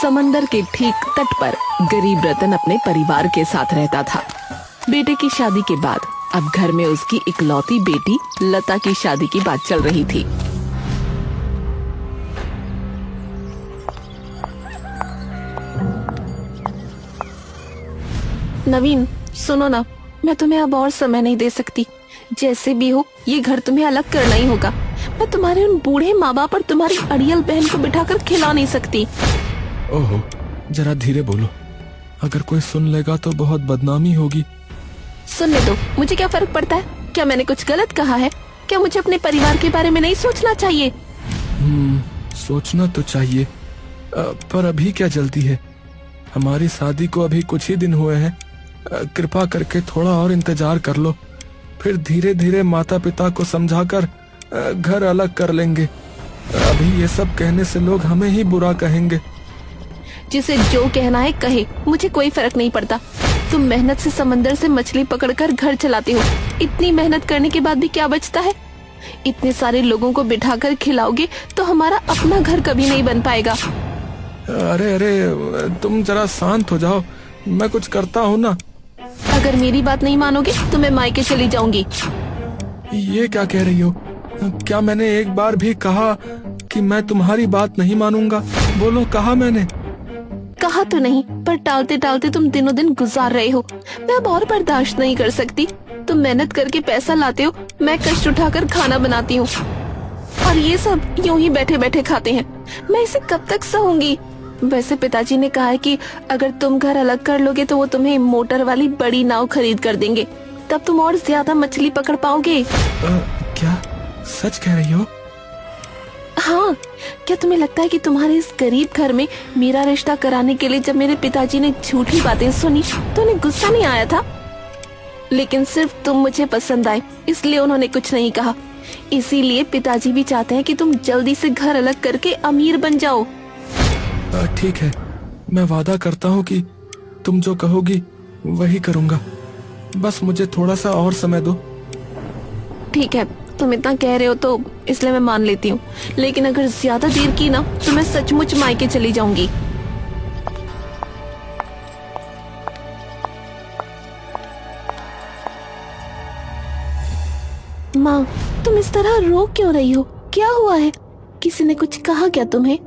समंदर के ठीक तट पर गरीब रतन अपने परिवार के साथ रहता था। बेटे की शादी के बाद अब घर में उसकी इकलौती बेटी लता की शादी की बात चल रही थी। नवीन, सुनो ना, मैं तुम्हें अब और समय नहीं दे सकती। जैसे भी हो ये घर तुम्हें अलग करना ही होगा। मैं तुम्हारे उन बूढ़े माँ बाप और तुम्हारी अड़ियल बहन को बिठाकर खिला नहीं सकती। ओहो, जरा धीरे बोलो, अगर कोई सुन लेगा तो बहुत बदनामी होगी। सुनने दो, मुझे क्या फर्क पड़ता है? क्या मैंने कुछ गलत कहा है? क्या मुझे अपने परिवार के बारे में नहीं सोचना चाहिए? सोचना तो चाहिए, पर अभी क्या जल्दी है? हमारी शादी को अभी कुछ ही दिन हुए हैं। कृपा करके थोड़ा और इंतजार कर लो, फिर धीरे धीरे माता पिता को समझाकर घर अलग कर लेंगे। अभी ये सब कहने से लोग हमें ही बुरा कहेंगे। जिसे जो कहना है कहे, मुझे कोई फर्क नहीं पड़ता। तुम मेहनत से समंदर से मछली पकड़कर घर चलाते हो। इतनी मेहनत करने के बाद भी क्या बचता है? इतने सारे लोगों को बिठाकर खिलाओगे तो हमारा अपना घर कभी नहीं बन पाएगा। अरे अरे, तुम जरा शांत हो जाओ, मैं कुछ करता हूँ ना। अगर मेरी बात नहीं मानोगे तो मैं मायके चली जाऊंगी। ये क्या कह रही हो? क्या मैंने एक बार भी कहा कि मैं तुम्हारी बात नहीं मानूंगा? बोलो, कहा मैंने? कहा तो नहीं, पर टालते टालते तुम दिनों दिन गुजार रहे हो। मैं अब और बर्दाश्त नहीं कर सकती। तुम मेहनत करके पैसा लाते हो, मैं कष्ट उठाकर खाना बनाती हूँ, और ये सब यूं ही बैठे बैठे खाते हैं। मैं इसे कब तक सहूंगी? वैसे पिताजी ने कहा है कि अगर तुम घर अलग कर लोगे तो वो तुम्हें मोटर वाली बड़ी नाव खरीद कर देंगे। तब तुम और ज्यादा मछली पकड़ पाओगे। क्या सच कह रही हो? हाँ, क्या तुम्हें लगता है कि तुम्हारे इस गरीब घर में मेरा रिश्ता कराने के लिए जब मेरे पिताजी ने झूठी बातें सुनी तो उन्हें गुस्सा नहीं आया था? लेकिन सिर्फ तुम मुझे पसंद आए इसलिए उन्होंने कुछ नहीं कहा। इसीलिए पिताजी भी चाहते हैं कि तुम जल्दी से घर अलग करके अमीर बन जाओ। ठीक है, मैं वादा करता हूँ कि तुम जो कहोगी वही करूँगा। बस मुझे थोड़ा सा और समय दो। ठीक है, तुम इतना कह रहे हो तो इसलिए मैं मान लेती हूँ, लेकिन अगर ज्यादा देर की ना तो मैं सचमुच मायके चली जाऊंगी। माँ, तुम इस तरह रो क्यों रही हो? क्या हुआ है? किसी ने कुछ कहा क्या तुम्हें?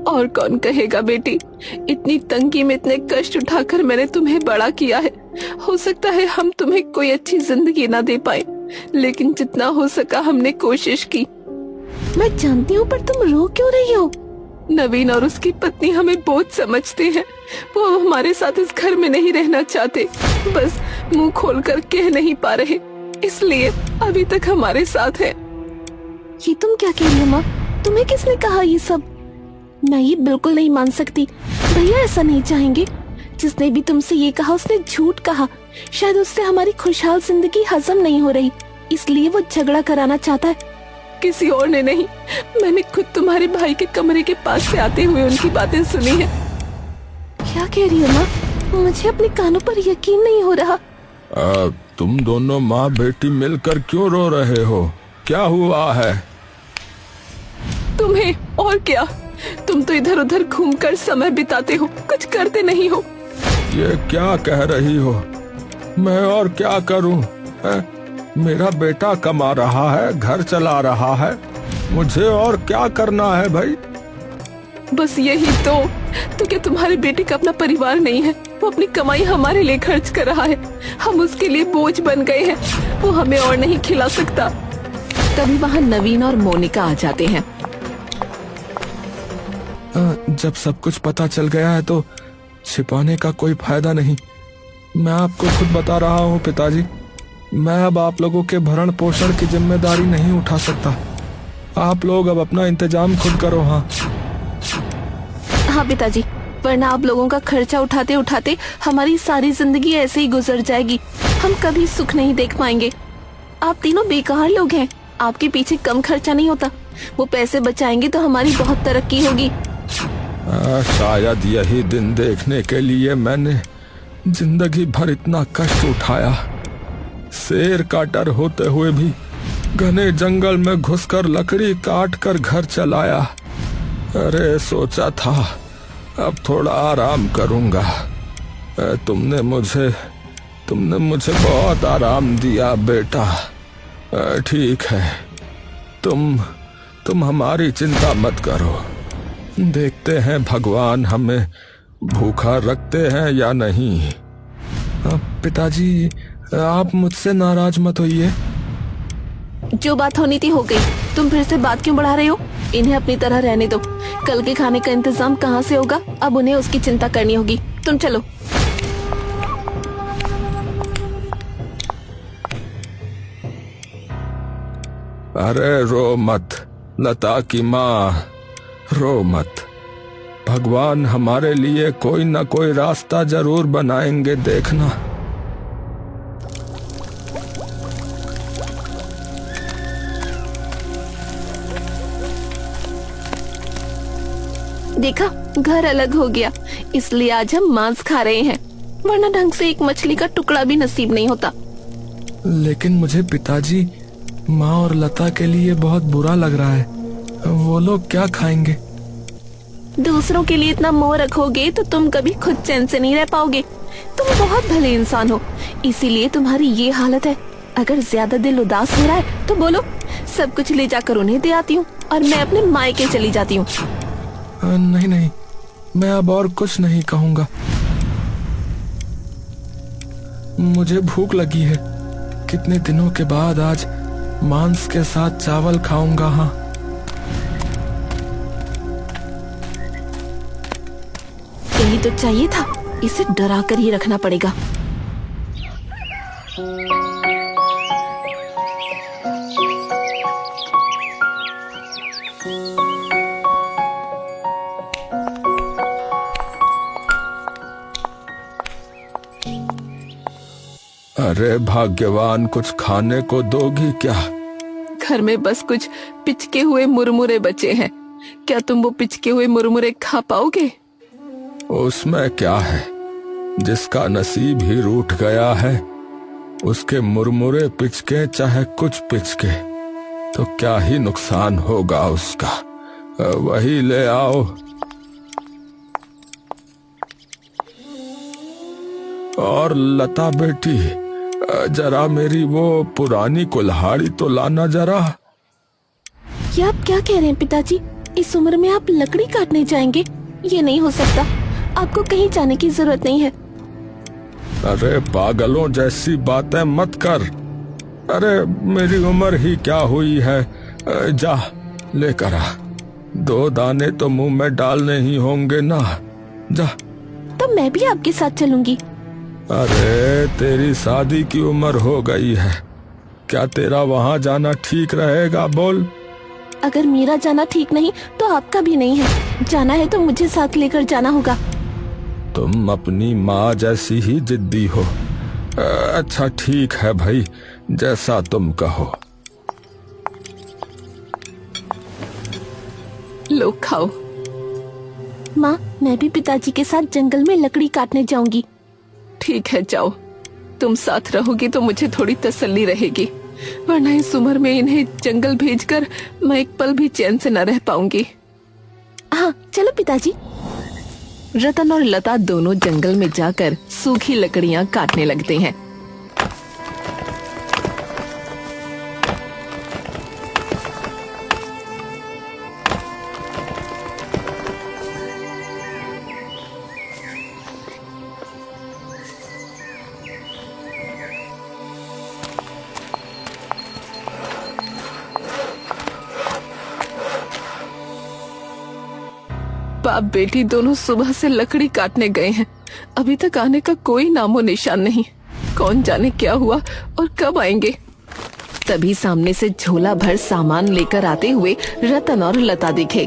और कौन कहेगा बेटी, इतनी तंगी में इतने कष्ट उठाकर मैंने तुम्हें बड़ा किया है। हो सकता है हम तुम्हें कोई अच्छी जिंदगी ना दे पाए, लेकिन जितना हो सका हमने कोशिश की। मैं जानती हूँ, पर तुम रो क्यों रही हो? नवीन और उसकी पत्नी हमें बहुत समझते हैं। वो अब हमारे साथ इस घर में नहीं रहना चाहते, बस मुंह खोलकर कह नहीं पा रहे, इसलिए अभी तक हमारे साथ है। ये तुम क्या कह रही हो माँ? तुम्हें किसने कहा ये सब? मैं ये बिल्कुल नहीं मान सकती। भैया ऐसा नहीं चाहेंगे। जिसने भी तुमसे ये कहा उसने झूठ कहा। शायद उससे हमारी खुशहाल जिंदगी हजम नहीं हो रही, इसलिए वो झगड़ा कराना चाहता है। किसी और ने नहीं, मैंने खुद तुम्हारे भाई के कमरे के पास से आते हुए उनकी बातें सुनी है। क्या कह रही हो माँ? मुझे अपने कानों पर यकीन नहीं हो रहा। तुम दोनों माँ बेटी मिलकर क्यों रो रहे हो? क्या हुआ है? तुम्हें और क्या? तुम तो इधर उधर घूमकर समय बिताते हो, कुछ करते नहीं हो। ये क्या कह रही हो? मैं और क्या करूं? मेरा बेटा कमा रहा है, घर चला रहा है, मुझे और क्या करना है भाई? बस यही तो क्या तुम्हारे बेटे का अपना परिवार नहीं है? वो अपनी कमाई हमारे लिए खर्च कर रहा है, हम उसके लिए बोझ बन गए हैं। वो हमें और नहीं खिला सकता। तभी वहाँ नवीन और मोनिका आ जाते हैं। जब सब कुछ पता चल गया है तो छिपाने का कोई फायदा नहीं। मैं आपको खुद बता रहा हूँ पिताजी, मैं अब आप लोगों के भरण पोषण की जिम्मेदारी नहीं उठा सकता। आप लोग अब अपना इंतजाम खुद करो। हाँ पिताजी, वरना आप लोगों का खर्चा उठाते उठाते हमारी सारी जिंदगी ऐसे ही गुजर जाएगी। हम कभी सुख नहीं देख पाएंगे। आप तीनों बेकार लोग हैं। आपके पीछे कम खर्चा नहीं होता। वो पैसे बचाएंगे तो हमारी बहुत तरक्की होगी। शायद यही दिन देखने के लिए मैंने जिंदगी भर इतना कष्ट उठाया। शेर का डर होते हुए भी घने जंगल में घुसकर लकड़ी काट कर घर चलाया। अरे सोचा था अब थोड़ा आराम करूंगा। तुमने मुझे बहुत आराम दिया बेटा। ठीक है, तुम हमारी चिंता मत करो। देखते हैं भगवान हमें भूखा रखते हैं या नहीं। पिताजी, आप मुझसे नाराज मत होइए। जो बात होनी थी हो गई, तुम फिर से बात क्यों बढ़ा रहे हो? इन्हें अपनी तरह रहने दो। कल के खाने का इंतजाम कहाँ से होगा? अब उन्हें उसकी चिंता करनी होगी। तुम चलो। अरे रो मत लता की माँ, रो मत। भगवान हमारे लिए कोई ना कोई रास्ता जरूर बनाएंगे, देखना। देखा, घर अलग हो गया, इसलिए आज हम मांस खा रहे हैं, वरना ढंग से एक मछली का टुकड़ा भी नसीब नहीं होता। लेकिन मुझे पिताजी, माँ और लता के लिए बहुत बुरा लग रहा है। वो लोग क्या खाएंगे? दूसरों के लिए इतना मोह रखोगे तो तुम कभी खुद चैन से नहीं रह पाओगे। तुम बहुत भले इंसान हो, इसीलिए तुम्हारी ये हालत है। अगर ज्यादा दिल उदास हो रहा है तो बोलो, सब कुछ ले जाकर उन्हें दे आती हूँ और मैं अपने मायके चली जाती हूँ। नहीं नहीं, मैं अब और कुछ नहीं कहूँगा। मुझे भूख लगी है। कितने दिनों के बाद आज मांस के साथ चावल खाऊंगा। हाँ, यही तो चाहिए था, इसे डरा कर ही रखना पड़ेगा। अरे भाग्यवान, कुछ खाने को दोगी क्या? घर में बस कुछ पिचके हुए मुरमुरे बचे हैं। क्या तुम वो पिचके हुए मुरमुरे खा पाओगे? उसमें क्या है, जिसका नसीब ही रूठ गया है उसके मुरमुरे पिचके चाहे कुछ पिचके तो क्या ही नुकसान होगा उसका। वही ले आओ। और लता बेटी, जरा मेरी वो पुरानी कुल्हाड़ी तो लाना जरा। ये आप क्या कह रहे हैं पिताजी? इस उम्र में आप लकड़ी काटने जाएंगे? ये नहीं हो सकता। आपको कहीं जाने की जरूरत नहीं है। अरे पागलों जैसी बातें मत कर। अरे मेरी उम्र ही क्या हुई है। जा लेकर आ। 2 दाने तो मुंह में डालने ही होंगे ना। जा। तो मैं भी आपके साथ चलूंगी। अरे तेरी शादी की उम्र हो गई है, क्या तेरा वहाँ जाना ठीक रहेगा? बोल। अगर मेरा जाना ठीक नहीं तो आपका भी नहीं है। जाना है तो मुझे साथ लेकर जाना होगा। तुम अपनी माँ जैसी ही जिद्दी हो। अच्छा ठीक है भाई, जैसा तुम कहो। लो खाओ। माँ, मैं भी पिताजी के साथ जंगल में लकड़ी काटने जाऊंगी। ठीक है, जाओ। तुम साथ रहोगी तो मुझे थोड़ी तसल्ली रहेगी, वरना इस उम्र में इन्हें जंगल भेजकर मैं एक पल भी चैन से न रह पाऊंगी। हाँ चलो पिताजी। रतन और लता दोनों जंगल में जाकर सूखी लकड़ियां काटने लगते हैं। बाप बेटी दोनों सुबह से लकड़ी काटने गए हैं, अभी तक आने का कोई नामो निशान नहीं। कौन जाने क्या हुआ और कब आएंगे। तभी सामने से झोला भर सामान लेकर आते हुए रतन और लता दिखे।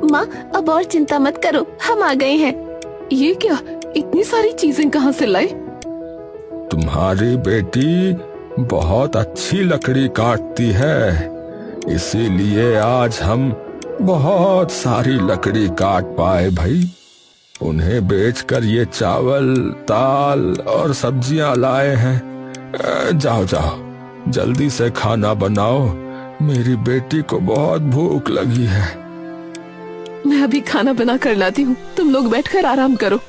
माँ, अब और चिंता मत करो, हम आ गए हैं। ये क्या, इतनी सारी चीजें कहाँ से लाए? तुम्हारी बेटी बहुत अच्छी लकड़ी काटती है, इसीलिए आज हम बहुत सारी लकड़ी काट पाए भाई। उन्हें बेचकर ये चावल, दाल और सब्जियां लाए हैं। जाओ जाओ, जल्दी से खाना बनाओ, मेरी बेटी को बहुत भूख लगी है। मैं अभी खाना बना कर लाती हूँ, तुम लोग बैठकर आराम करो।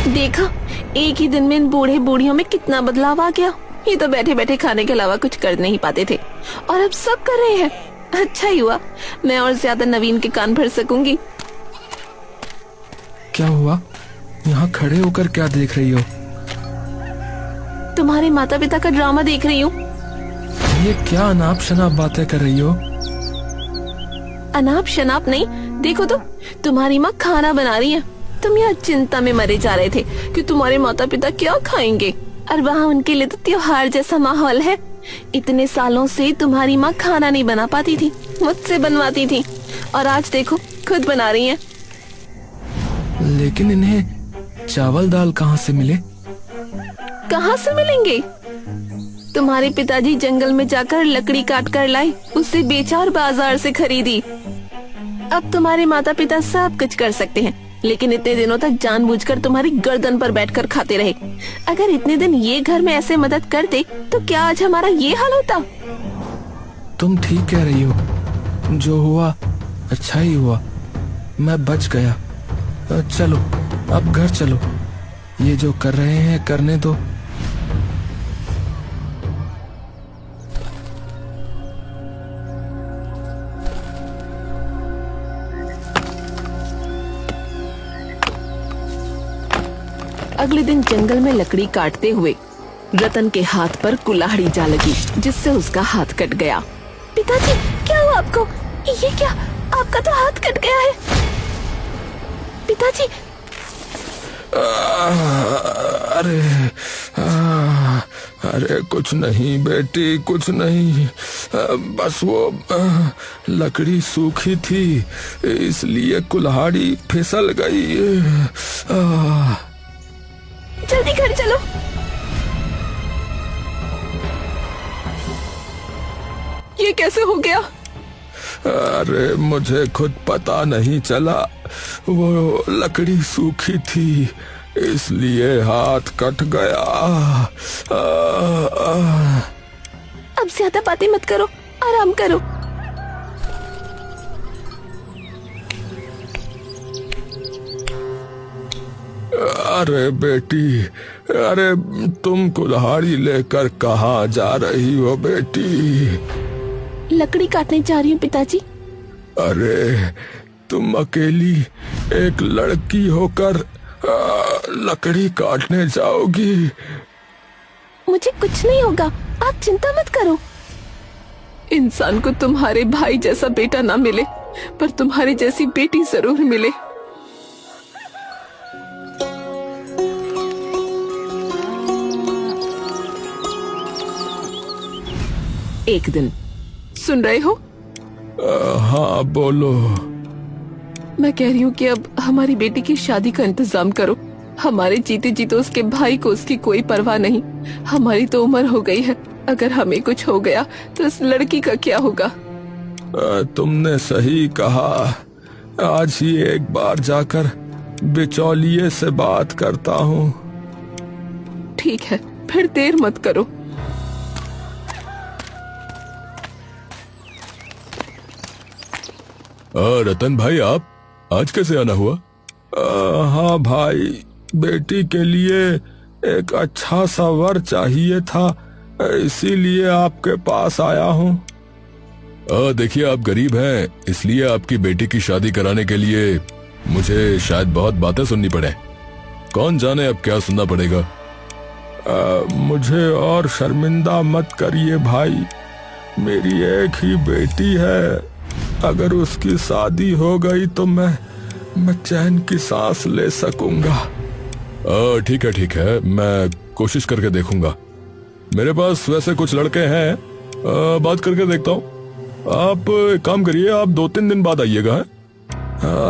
देखा, एक ही दिन में इन बूढ़े बूढ़ियों में कितना बदलाव आ गया। ये तो बैठे बैठे खाने के अलावा कुछ कर नहीं पाते थे और अब सब कर रहे हैं। अच्छा ही हुआ, मैं और ज्यादा नवीन के कान भर सकूंगी। क्या हुआ? यहाँ खड़े होकर क्या देख रही हो? तुम्हारे माता पिता का ड्रामा देख रही हूँ। ये क्या अनाप शनाप बातें कर रही हो? अनाप शनाप नहीं, देखो तो तुम्हारी माँ खाना बना रही है। तुम यहाँ चिंता में मरे जा रहे थे कि तुम्हारे माता पिता क्या खाएंगे, और वहाँ उनके लिए तो त्योहार जैसा माहौल है। इतने सालों से तुम्हारी माँ खाना नहीं बना पाती थी, मुझसे बनवाती थी, और आज देखो खुद बना रही हैं। लेकिन इन्हें चावल दाल कहाँ से मिले? कहाँ से मिलेंगे? तुम्हारे पिताजी जंगल में जाकर लकड़ी काट कर लाए, उसे बेचा और बाजार से खरीदी। अब तुम्हारे माता पिता सब कुछ कर सकते हैं, लेकिन इतने दिनों तक जानबूझकर तुम्हारी गर्दन पर बैठकर खाते रहे। अगर इतने दिन ये घर में ऐसे मदद करते तो क्या आज हमारा ये हाल होता? तुम ठीक कह रही हो, जो हुआ अच्छा ही हुआ, मैं बच गया। चलो अब घर चलो, ये जो कर रहे हैं करने दो। अगले दिन जंगल में लकड़ी काटते हुए रतन के हाथ पर कुल्हाड़ी जा लगी, जिससे उसका हाथ कट गया। पिताजी, क्या हुआ आपको? ये क्या, आपका तो हाथ कट गया है। पिताजी। अरे अरे कुछ नहीं बेटी, कुछ नहीं, बस वो लकड़ी सूखी थी, इसलिए कुल्हाड़ी फिसल गई। जल्दी घर चलो। ये कैसे हो गया? अरे मुझे खुद पता नहीं चला, वो लकड़ी सूखी थी इसलिए हाथ कट गया। अब ज्यादा बातें मत करो, आराम करो। अरे बेटी, अरे तुम कुल्हाड़ी लेकर कहाँ जा रही हो बेटी? लकड़ी काटने जा रही हूँ पिताजी। अरे तुम अकेली एक लड़की होकर लकड़ी काटने जाओगी? मुझे कुछ नहीं होगा, आप चिंता मत करो। इंसान को तुम्हारे भाई जैसा बेटा ना मिले, पर तुम्हारी जैसी बेटी जरूर मिले। एक दिन, सुन रहे हो? हाँ बोलो। मैं कह रही हूँ कि अब हमारी बेटी की शादी का इंतजाम करो। हमारे जीते जीते उसके भाई को उसकी कोई परवाह नहीं। हमारी तो उम्र हो गई है, अगर हमें कुछ हो गया तो इस लड़की का क्या होगा? तुमने सही कहा, आज ही एक बार जाकर बिचौलिए से बात करता हूँ। ठीक है, फिर देर मत करो। रतन भाई, आप आज कैसे आना हुआ? हाँ भाई, बेटी के लिए एक अच्छा सा वर चाहिए था, इसीलिए आपके पास आया हूँ। देखिए, आप गरीब हैं, इसलिए आपकी बेटी की शादी कराने के लिए मुझे शायद बहुत बातें सुननी पड़े। कौन जाने अब क्या सुनना पड़ेगा। मुझे और शर्मिंदा मत करिए भाई, मेरी एक ही बेटी है। अगर उसकी शादी हो गई तो मैं चैन की सांस ले सकूंगा। ठीक है, मैं कोशिश करके देखूंगा। मेरे पास वैसे कुछ लड़के हैं, बात करके देखता हूँ। आप एक काम करिए, आप 2-3 दिन बाद आइएगा।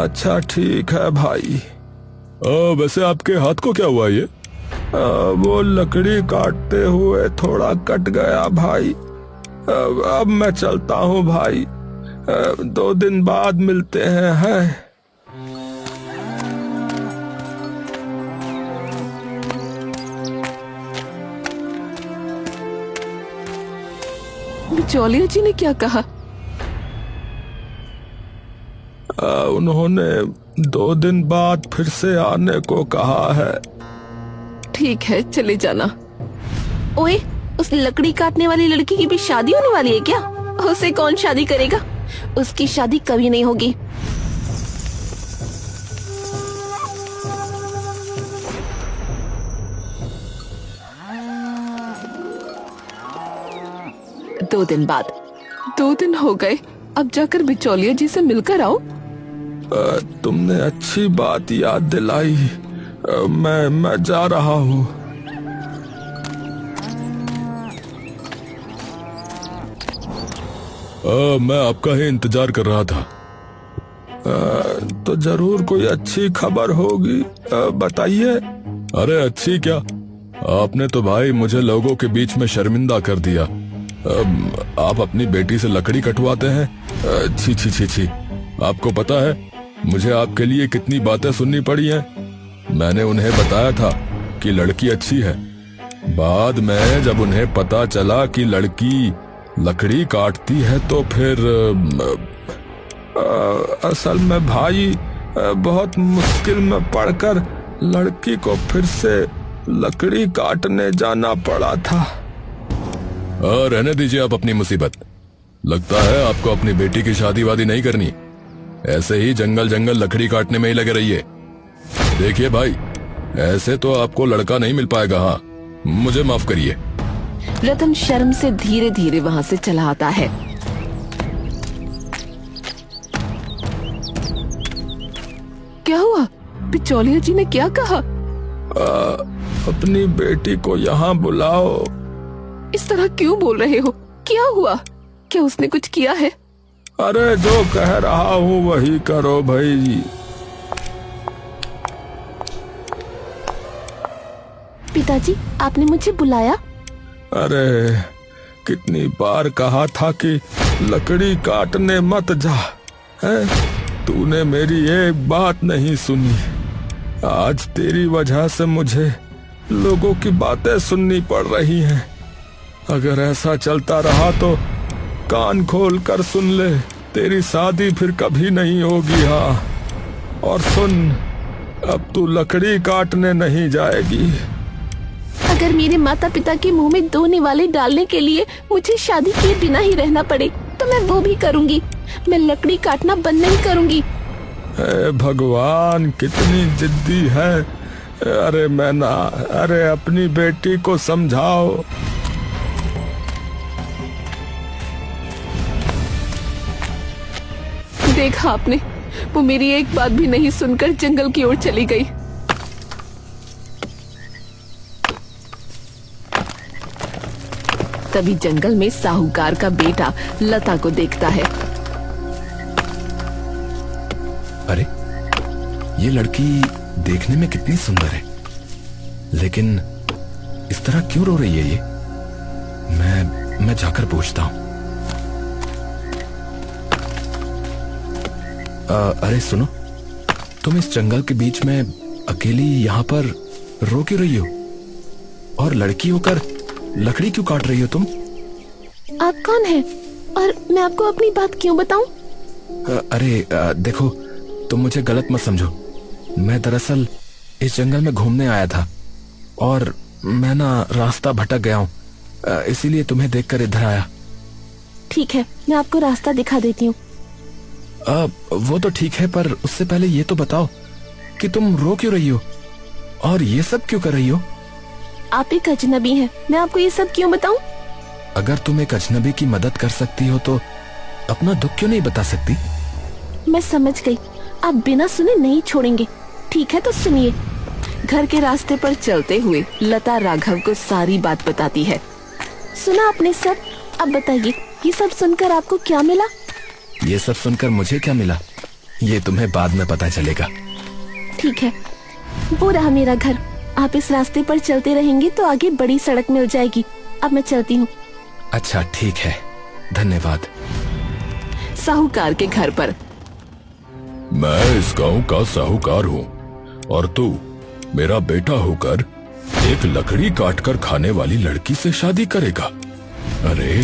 अच्छा ठीक है भाई। वैसे आपके हाथ को क्या हुआ? ये वो लकड़ी काटते हुए थोड़ा कट गया भाई। अब मैं चलता हूँ भाई, 2 दिन बाद मिलते हैं। बिचौलिया जी ने क्या कहा? उन्होंने 2 दिन बाद फिर से आने को कहा है। ठीक है, चले जाना। ओए, उस लकड़ी काटने वाली लड़की की भी शादी होने वाली है क्या? उसे कौन शादी करेगा? उसकी शादी कभी नहीं होगी। दो दिन बाद। 2 दिन हो गए, अब जाकर बिचौलिया जी से मिलकर आओ। तुमने अच्छी बात याद दिलाई। मैं जा रहा हूँ। मैं आपका ही इंतजार कर रहा था। तो जरूर कोई अच्छी खबर होगी, बताइए। अरे अच्छी क्या, आपने तो भाई मुझे लोगों के बीच में शर्मिंदा कर दिया। आप अपनी बेटी से लकड़ी कटवाते हैं। छी छी छी छी। आपको पता है मुझे आपके लिए कितनी बातें सुननी पड़ी हैं। मैंने उन्हें बताया था कि लड़की अच्छी है। बाद में जब उन्हें पता चला कि लड़की लकड़ी काटती है तो फिर असल में भाई बहुत मुश्किल में पड़कर लड़की को फिर से लकड़ी काटने जाना पड़ा था। रहने दीजिए आप अपनी मुसीबत। लगता है आपको अपनी बेटी की शादी वादी नहीं करनी। ऐसे ही जंगल जंगल लकड़ी काटने में ही लगे रहिए। देखिए भाई, ऐसे तो आपको लड़का नहीं मिल पाएगा। हाँ, मुझे माफ करिए। रतन शर्म से धीरे धीरे वहाँ से चला आता है। क्या हुआ? बिचौलिया जी ने क्या कहा? अपनी बेटी को यहाँ बुलाओ। इस तरह क्यों बोल रहे हो? क्या हुआ? क्या उसने कुछ किया है? अरे जो कह रहा हूँ वही करो भाई। पिताजी, आपने मुझे बुलाया? अरे कितनी बार कहा था कि लकड़ी काटने मत जा, हैं? तूने मेरी एक बात नहीं सुनी। आज तेरी वजह से मुझे लोगों की बातें सुननी पड़ रही हैं। अगर ऐसा चलता रहा तो कान खोल कर सुन ले, तेरी शादी फिर कभी नहीं होगी। हाँ, और सुन, अब तू लकड़ी काटने नहीं जाएगी। अगर मेरे माता पिता के मुंह में 2 निवाले डालने के लिए मुझे शादी किए बिना ही रहना पड़े तो मैं वो भी करूंगी। मैं लकड़ी काटना बंद नहीं करूंगी। भगवान, कितनी जिद्दी है। अरे मैना, अरे अपनी बेटी को समझाओ। देखा आपने, वो मेरी एक बात भी नहीं सुनकर जंगल की ओर चली गई। तभी जंगल में साहूकार का बेटा लता को देखता है। अरे, ये लड़की देखने में कितनी सुंदर है, लेकिन इस तरह क्यों रो रही है ये? मैं जाकर पूछता हूँ। अरे सुनो, तुम इस जंगल के बीच में अकेली यहाँ पर रो क्यों रही हो? और लड़की होकर लकड़ी क्यों काट रही हो तुम? आप कौन हैं? और मैं आपको अपनी बात क्यों बताऊं? अरे देखो, तुम मुझे गलत मत समझो। मैं दरअसल इस जंगल में घूमने आया था और मैं ना रास्ता भटक गया हूँ, इसीलिए तुम्हें देखकर इधर आया। ठीक है, मैं आपको रास्ता दिखा देती हूँ। वो तो ठीक है, पर उससे पहले ये तो बताओ कि तुम रो क्यों रही हो और ये सब क्यों कर रही हो? आप एक अजनबी हैं, मैं आपको ये सब क्यों बताऊं? अगर तुम एक अजनबी की मदद कर सकती हो तो अपना दुख क्यों नहीं बता सकती? मैं समझ गई, आप बिना सुने नहीं छोड़ेंगे। ठीक है तो सुनिए। घर के रास्ते पर चलते हुए लता राघव को सारी बात बताती है। सुना आपने सब? अब बताइए, ये सब सुनकर आपको क्या मिला? ये सब सुनकर मुझे क्या मिला, ये तुम्हें बाद में पता चलेगा। ठीक है, वो रहा मेरा घर। आप इस रास्ते पर चलते रहेंगे तो आगे बड़ी सड़क मिल जाएगी। अब मैं चलती हूँ। अच्छा ठीक है, धन्यवाद। साहूकार के घर पर। मैं इस गांव का साहूकार हूँ और तू मेरा बेटा होकर एक लकड़ी काटकर खाने वाली लड़की से शादी करेगा? अरे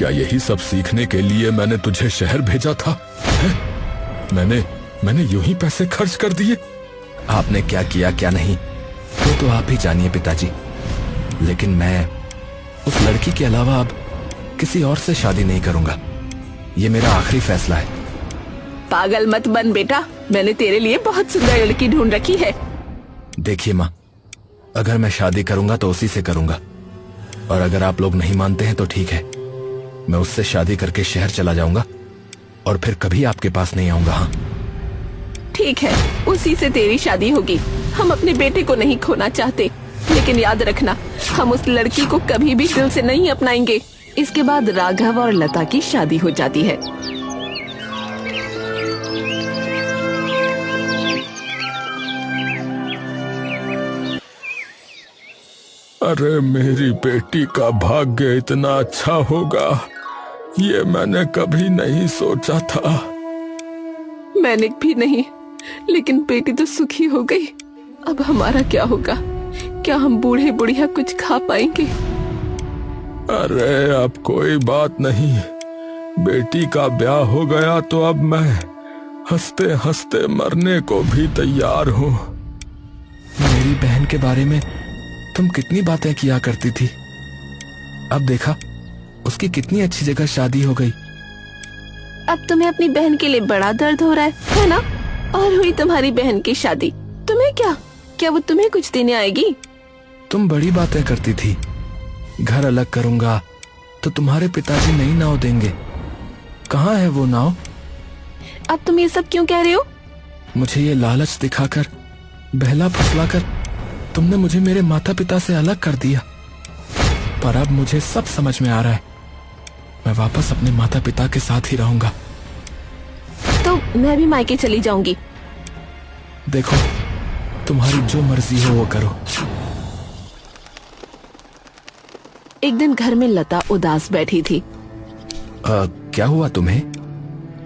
क्या यही सब सीखने के लिए मैंने तुझे शहर भेजा था? है? मैंने यूं ही पैसे खर्च कर दिए। आपने क्या किया क्या नहीं वो तो आप ही जानिए पिताजी, लेकिन मैं उस लड़की के अलावा अब किसी और से शादी नहीं करूंगा। ये मेरा आखिरी फैसला है। पागल मत बन बेटा, मैंने तेरे लिए बहुत सुंदर लड़की ढूंढ रखी है। देखिए माँ, अगर मैं शादी करूंगा तो उसी से करूंगा, और अगर आप लोग नहीं मानते हैं तो ठीक है, मैं उससे शादी करके शहर चला जाऊंगा और फिर कभी आपके पास नहीं आऊंगा। हाँ ठीक है, उसी से तेरी शादी होगी। हम अपने बेटे को नहीं खोना चाहते, लेकिन याद रखना हम उस लड़की को कभी भी दिल से नहीं अपनाएंगे। इसके बाद राघव और लता की शादी हो जाती है। अरे मेरी बेटी का भाग्य इतना अच्छा होगा, ये मैंने कभी नहीं सोचा था। मैंने भी नहीं, लेकिन बेटी तो सुखी हो गई। अब हमारा क्या होगा? क्या हम बूढ़े बुढ़िया कुछ खा पाएंगे? अरे अब कोई बात नहीं, बेटी का ब्याह हो गया तो अब मैं हंसते हंसते मरने को भी तैयार हूँ। मेरी बहन के बारे में तुम कितनी बातें किया करती थी, अब देखा उसकी कितनी अच्छी जगह शादी हो गई। अब तुम्हें अपनी बहन के लिए बड़ा दर्द हो रहा है ना? और हुई तुम्हारी बहन की शादी, तुम्हें क्या वो तुम्हें कुछ देने आएगी? तुम बड़ी बातें करती थी, घर अलग करूंगा तो तुम्हारे पिताजी नई नाव देंगे। कहाँ है वो नाव? अब तुम ये सब क्यों कह रहे हो? मुझे ये लालच दिखाकर, बहला फुसलाकर तुमने मुझे मेरे माता पिता से अलग कर दिया, पर अब मुझे सब समझ में आ रहा है। मैं वापस अपने माता पिता के साथ ही रहूंगा। तो मैं भी मायके चली जाऊंगी। देखो, तुम्हारी जो मर्जी हो वो करो। एक दिन घर में लता उदास बैठी थी। क्या हुआ तुम्हें?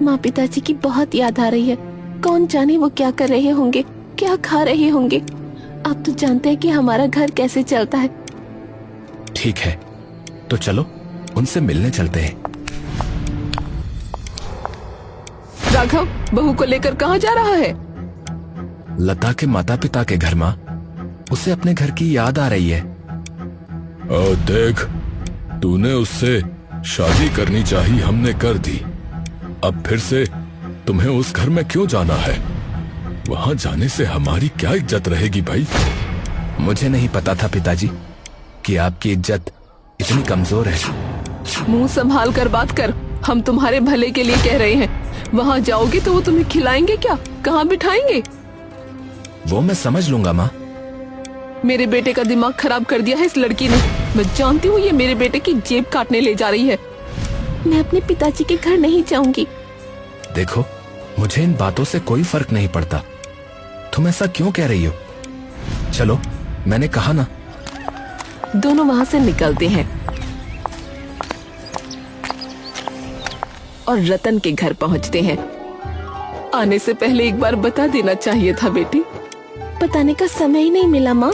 माँ पिताजी की बहुत याद आ रही है। कौन जाने वो क्या कर रहे होंगे, क्या खा रहे होंगे। आप तो जानते हैं कि हमारा घर कैसे चलता है। ठीक है, तो चलो उनसे मिलने चलते हैं। राघव बहू को लेकर कहाँ जा रहा है? लता के माता पिता के घर। माँ, उसे अपने घर की याद आ रही है। देख, तूने उससे शादी करनी चाहिए, हमने कर दी। अब फिर से तुम्हें उस घर में क्यों जाना है? वहां जाने से हमारी क्या इज्जत रहेगी भाई? मुझे नहीं पता था पिताजी कि आपकी इज्जत इतनी कमजोर है। मुंह संभाल कर बात कर, हम तुम्हारे भले के लिए कह रहे हैं। वहां जाओगे तो वो तुम्हें खिलाएंगे क्या? कहाँ बिठाएंगे? वो मैं समझ लूंगा माँ। मेरे बेटे का दिमाग खराब कर दिया है इस लड़की ने। मैं जानती हूँ ये मेरे बेटे की जेब काटने ले जा रही है। मैं अपने पिताजी के घर नहीं जाऊंगी। देखो, मुझे इन बातों से कोई फर्क नहीं पड़ता। तुम ऐसा क्यों कह रही हो? चलो, मैंने कहा ना। दोनों वहां से निकलते हैं और रतन के घर पहुंचते हैं। आने से पहले एक बार बता देना चाहिए था बेटी। बताने का समय ही नहीं मिला माँ।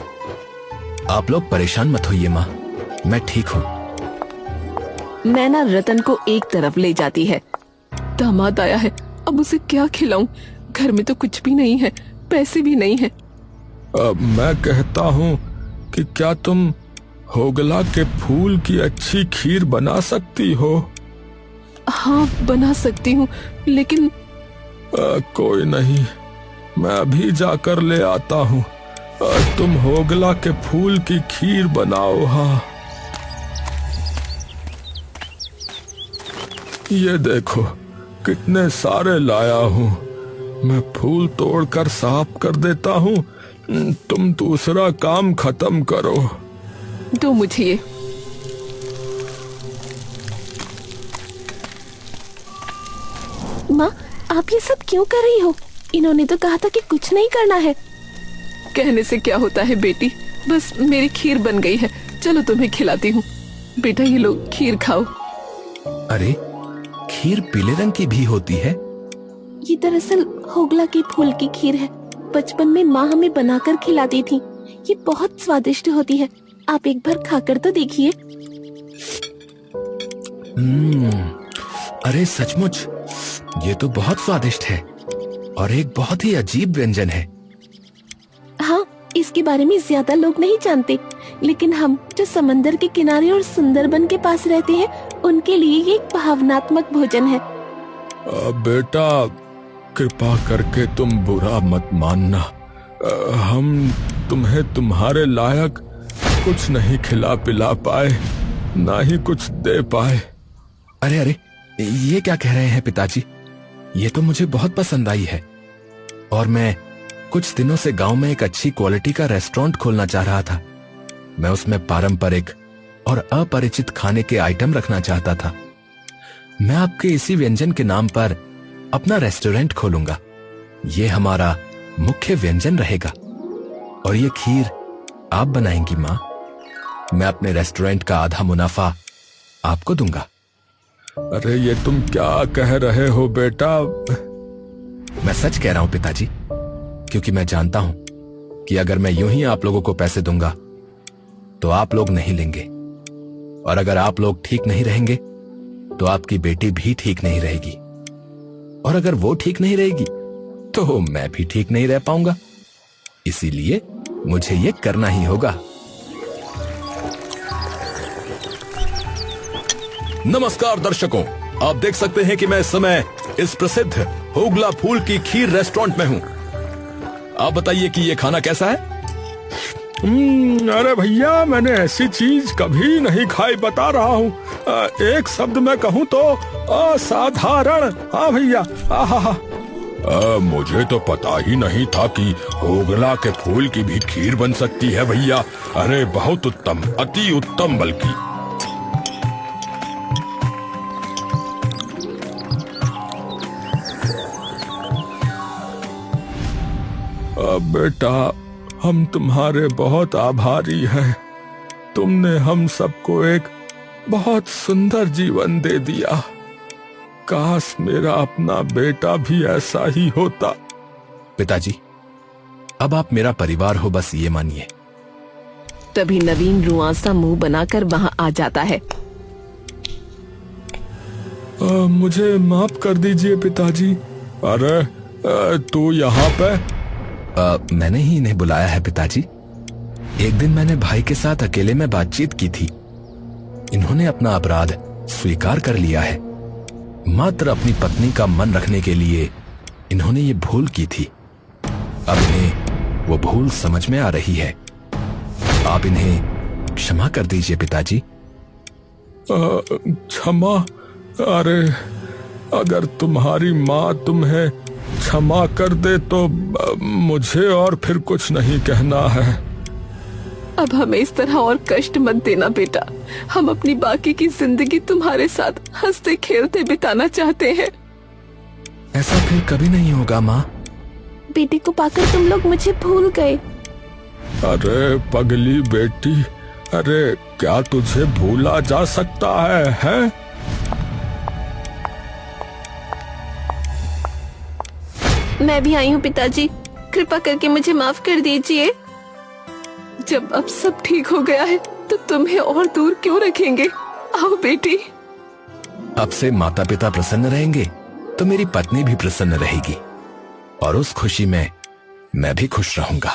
आप लोग परेशान मत होइए माँ, मैं ठीक हूँ। नैना रतन को एक तरफ ले जाती है। दामाद आया है, अब उसे क्या खिलाऊं? घर में तो कुछ भी नहीं है, पैसे भी नहीं है। अब मैं कहता हूँ कि क्या तुम होगला के फूल की अच्छी खीर बना सकती हो? हाँ बना सकती हूँ, लेकिन कोई नहीं, मैं अभी जाकर ले आता हूँ। तुम होगला के फूल की खीर बनाओ। हाँ, ये देखो कितने सारे लाया हूँ। मैं फूल तोड़कर साफ कर देता हूँ, तुम दूसरा काम खत्म करो। दो मुझे ये। माँ, आप ये सब क्यों कर रही हो? इन्होंने तो कहा था कि कुछ नहीं करना है। कहने से क्या होता है बेटी, बस मेरी खीर बन गई है, चलो तुम्हें खिलाती हूँ। बेटा ये लो खीर खाओ। अरे, खीर पीले रंग की भी होती है? ये दरअसल होगला के फूल की खीर है। बचपन में माँ हमें बनाकर खिलाती थी। ये बहुत स्वादिष्ट होती है, आप एक बार खाकर तो देखिए। अरे सचमुच ये तो बहुत स्वादिष्ट है और एक बहुत ही अजीब व्यंजन है। हाँ, इसके बारे में ज्यादा लोग नहीं जानते, लेकिन हम जो समंदर के किनारे और सुंदरबन के पास रहते हैं उनके लिए ये एक भावनात्मक भोजन है। बेटा, कृपा करके तुम बुरा मत मानना। हम तुम्हें तुम्हारे लायक कुछ नहीं खिला पिला पाए, ना ही कुछ दे पाए। अरे अरे, ये क्या कह रहे हैं पिताजी? ये तो मुझे बहुत पसंद आई है और मैं कुछ दिनों से गांव में एक अच्छी क्वालिटी का रेस्टोरेंट खोलना चाह रहा था। मैं उसमें पारंपरिक और अपरिचित खाने के आइटम रखना चाहता था। मैं आपके इसी व्यंजन के नाम पर अपना रेस्टोरेंट खोलूंगा। ये हमारा मुख्य व्यंजन रहेगा और ये खीर आप बनाएंगी माँ। मैं अपने रेस्टोरेंट का आधा मुनाफा आपको दूंगा। अरे ये तुम क्या कह रहे हो बेटा? मैं सच कह रहा हूं पिताजी, क्योंकि मैं जानता हूं कि अगर मैं यूं ही आप लोगों को पैसे दूंगा तो आप लोग नहीं लेंगे, और अगर आप लोग ठीक नहीं रहेंगे तो आपकी बेटी भी ठीक नहीं रहेगी, और अगर वो ठीक नहीं रहेगी तो मैं भी ठीक नहीं रह पाऊंगा। इसीलिए मुझे ये करना ही होगा। नमस्कार दर्शकों, आप देख सकते हैं कि मैं इस समय इस प्रसिद्ध होगला फूल की खीर रेस्टोरेंट में हूं। आप बताइए कि ये खाना कैसा है? अरे भैया, मैंने ऐसी चीज कभी नहीं खाई, बता रहा हूँ। एक शब्द में कहूँ तो असाधारण। हाँ भैया, आहा। मुझे तो पता ही नहीं था कि होगला के फूल की भी खीर बन सकती है भैया। अरे बहुत उत्तम, अति उत्तम। बल्कि बेटा, हम तुम्हारे बहुत आभारी हैं। तुमने हम सबको एक बहुत सुंदर जीवन दे दिया। काश मेरा अपना बेटा भी ऐसा ही होता। पिताजी, अब आप मेरा परिवार हो, बस ये मानिए। तभी नवीन रुआंसा मुंह बनाकर वहाँ आ जाता है। मुझे माफ कर दीजिए पिताजी। अरे तू यहाँ पे? मैंने ही इन्हें बुलाया है पिताजी। एक दिन मैंने भाई के साथ अकेले में बातचीत की थी। इन्होंने अपना अपराध स्वीकार कर लिया है। मात्र अपनी पत्नी का मन रखने के लिए इन्होंने ये भूल की थी। अब इन्हें वो भूल समझ में आ रही है। आप इन्हें क्षमा कर दीजिए पिताजी। क्षमा? अरे अगर तुम्हारी माँ तुम्हें क्षमा कर दे तो मुझे और फिर कुछ नहीं कहना है। अब हमें इस तरह और कष्ट मत देना बेटा। हम अपनी बाकी की जिंदगी तुम्हारे साथ हंसते खेलते बिताना चाहते हैं। ऐसा फिर कभी नहीं होगा माँ। बेटे को पाकर तुम लोग मुझे भूल गए। अरे पगली बेटी, अरे क्या तुझे भूला जा सकता है? मैं भी आई हूँ पिताजी, कृपा करके मुझे माफ कर दीजिए। जब अब सब ठीक हो गया है तो तुम्हें और दूर क्यों रखेंगे? आओ बेटी। अब से माता पिता प्रसन्न रहेंगे तो मेरी पत्नी भी प्रसन्न रहेगी, और उस खुशी में मैं भी खुश रहूंगा।